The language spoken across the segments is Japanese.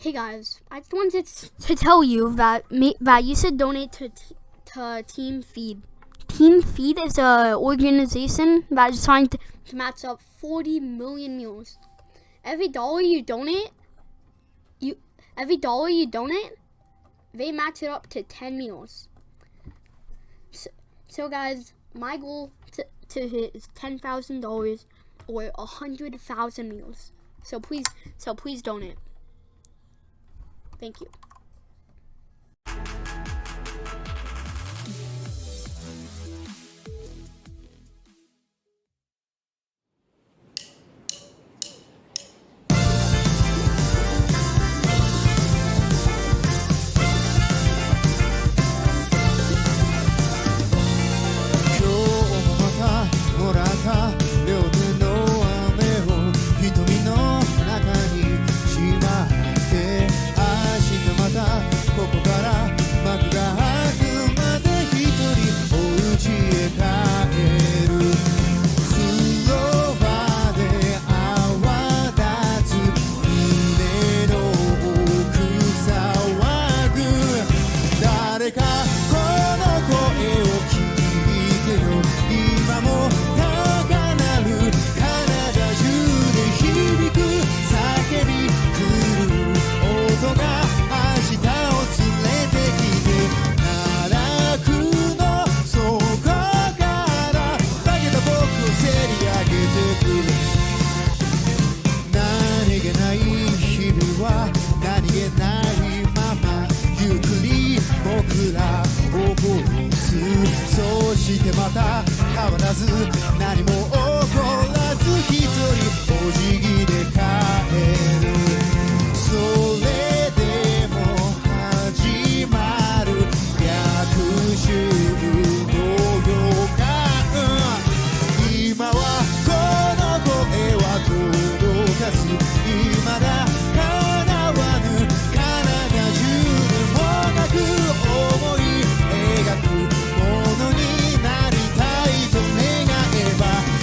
Hey guys, I just wanted to tell you that you should donate to Team Feed. Team Feed is an organization that is trying to match up 40 million meals. Every dollar you donate, they match it up to 10 meals. So guys, my goal to hit is $10,000 or 100,000 meals. So please donate. Thank you.また変わらず何も起こらず一人お辞儀で帰るそれでも始まる逆襲の予感今はこの声は届かず未だ叶わぬ体中でもなく思い描くものになりたいと願えば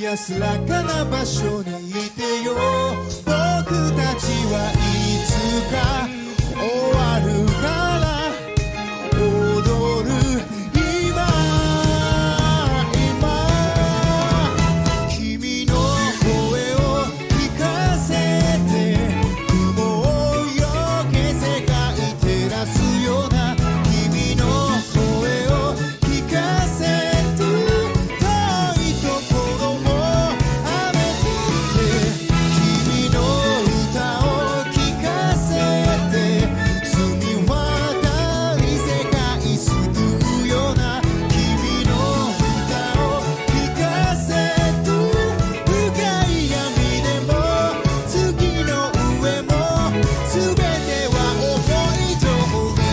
安らかな場所にいてよ。僕たちはいつか終わるから踊る今君の声を聞かせて雲をよけ世界照らすような君の声を聞かせて遠いところも雨降って君の歌を聞かせて澄み渡り世界救うような君の歌を聞かせて深い闇でも月の上も全ては思い通り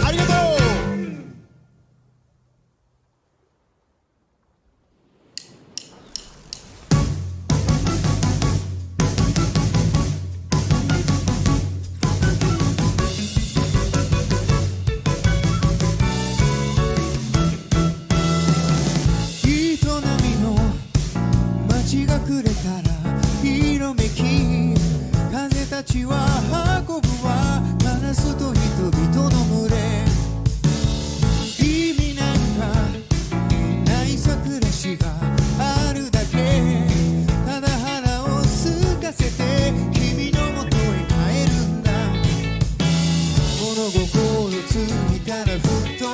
ありがとう。人波の街が暮れたら色めき風たちは運ぶわカラスと人々の群れ意味なんかないさ暮らしがあるだけただ腹を空かせて君のもとへ帰るんだ物心ついたらふと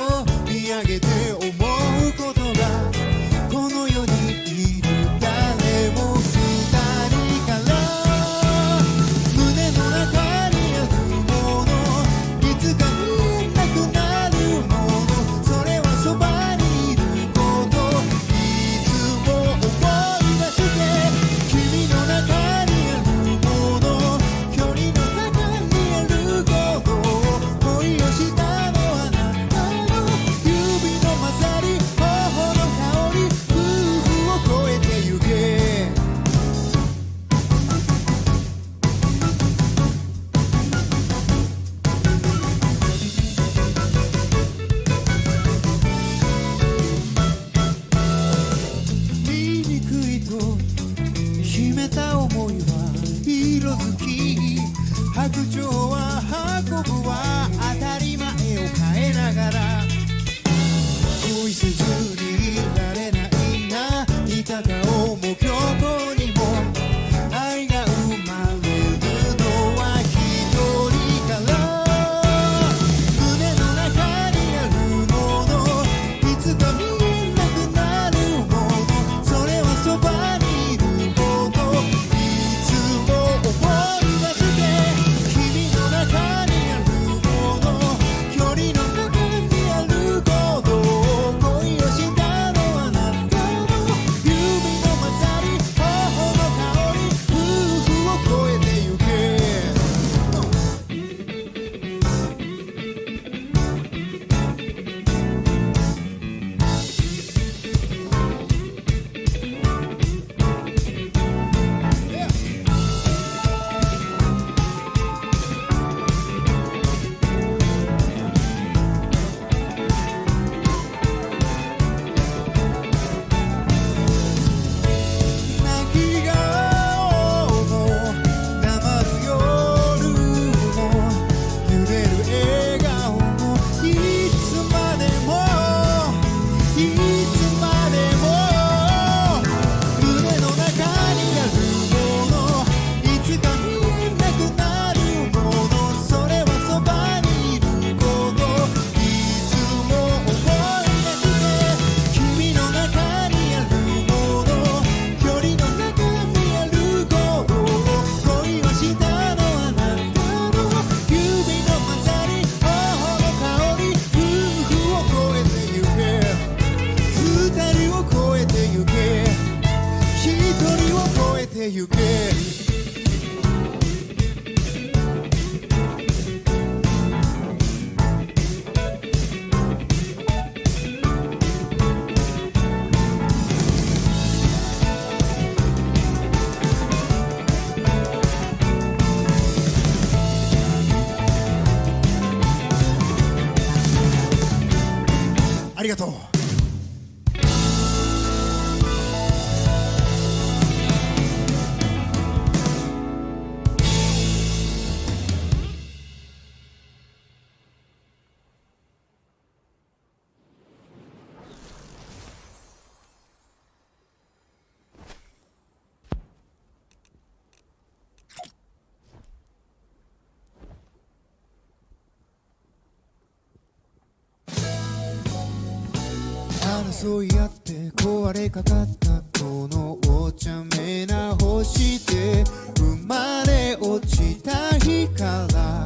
見上げて思うことがこの世にいる誰も二人から胸の中にあるものいつか見えなくなるものそれはそばにいることいつも思い出して君の中にあるもの距離の中にあること恋をしたのあなたの指のてゆけありがとう。争い合って壊れかかったこのお茶目な星で生まれ落ちた日から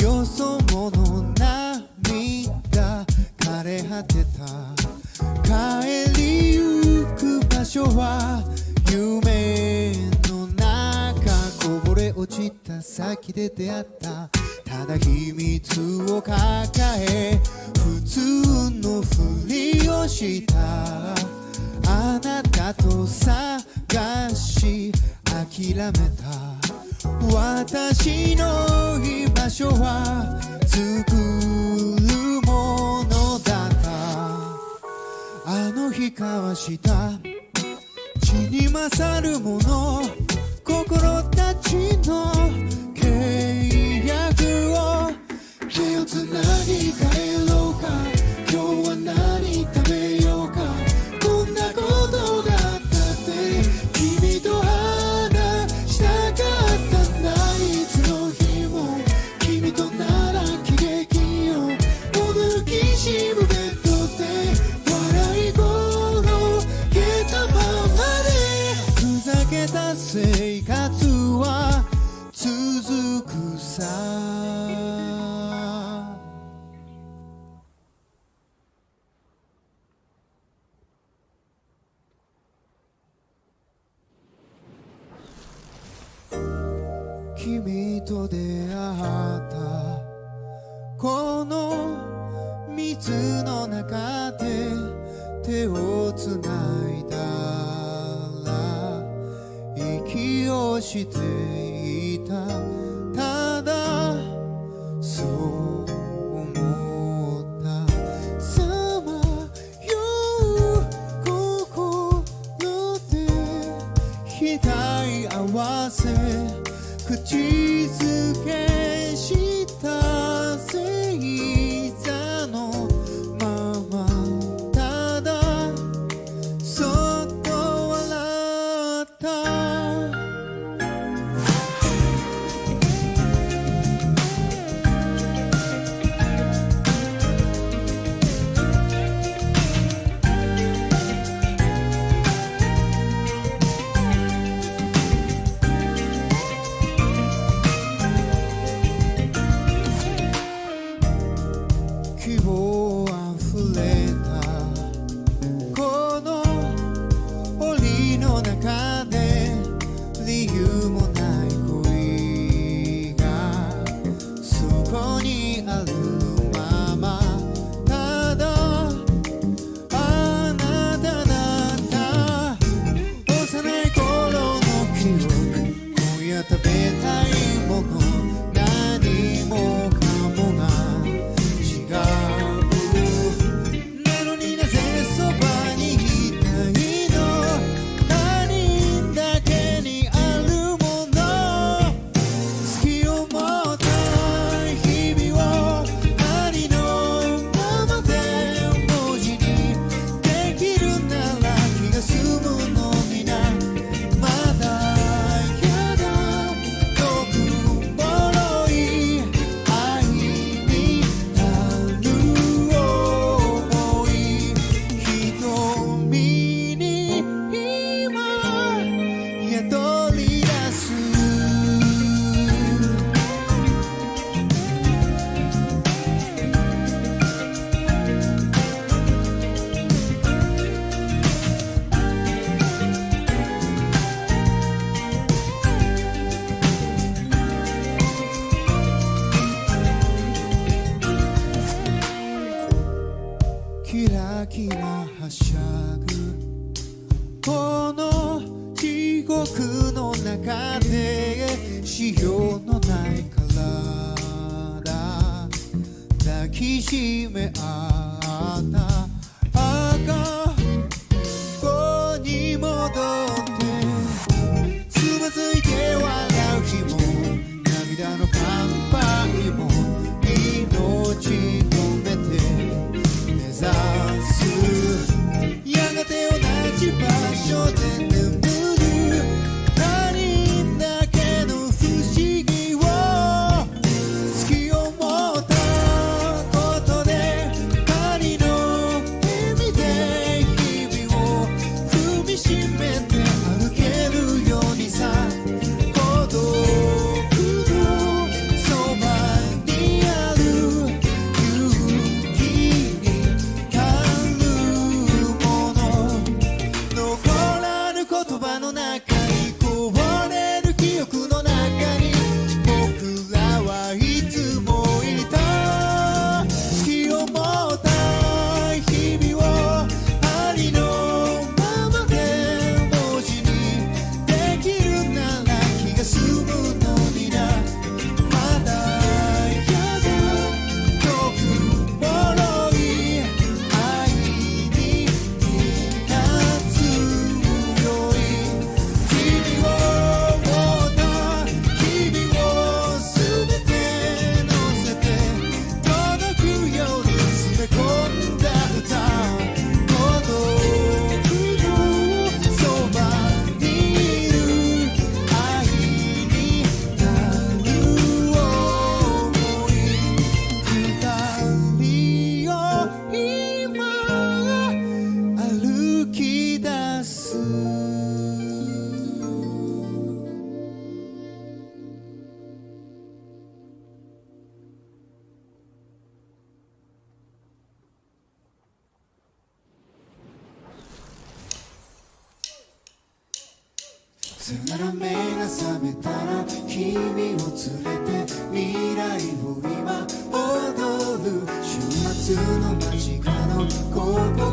よそ者涙枯れ果てた帰りゆく場所は夢の中こぼれ落ちた先で出会ったただ秘密を抱え普通のふりをしたあなたと探し諦めた私の居場所は作るものだったあの日交わした血に勝るもの心たちの契約を手をつなぎ帰ろうか今日は何食べようかこんなことがあったって君と話したかったないつの日も君となら喜劇よ驚きしむベッドで笑い転げたままでふざけた生活は続くさ君と出会ったこの水の中で手をつないだら息をしていたただそう思ったさまよう心で額合わせ口づけした星座のままただそっと笑ったキラキラはしゃぐこの地獄の中でしようのない体抱きしめ合った赤子に戻ってつまずいて笑う日も涙の乾杯も命込めて目指すやがて同じ場所で眠る他人だけの不思議を好きを持ったことで針の耳で日々を踏みしめて歩けるようにさ孤独のそばにある勇気に足るもの残らぬ言葉の中にこぼれる記憶の中に僕らはいつもいた好きを持った日々を針のままで文字にできるなら気が済むのになまだやだ遠く脆い愛に立つよい日々を持った日々を全て乗せて届くように詰め込んだ歌孤独のそばにいる愛になる想い二人を今歩き出すさよなら目が覚めたら君を連れて未来を今踊る週末の間近のここ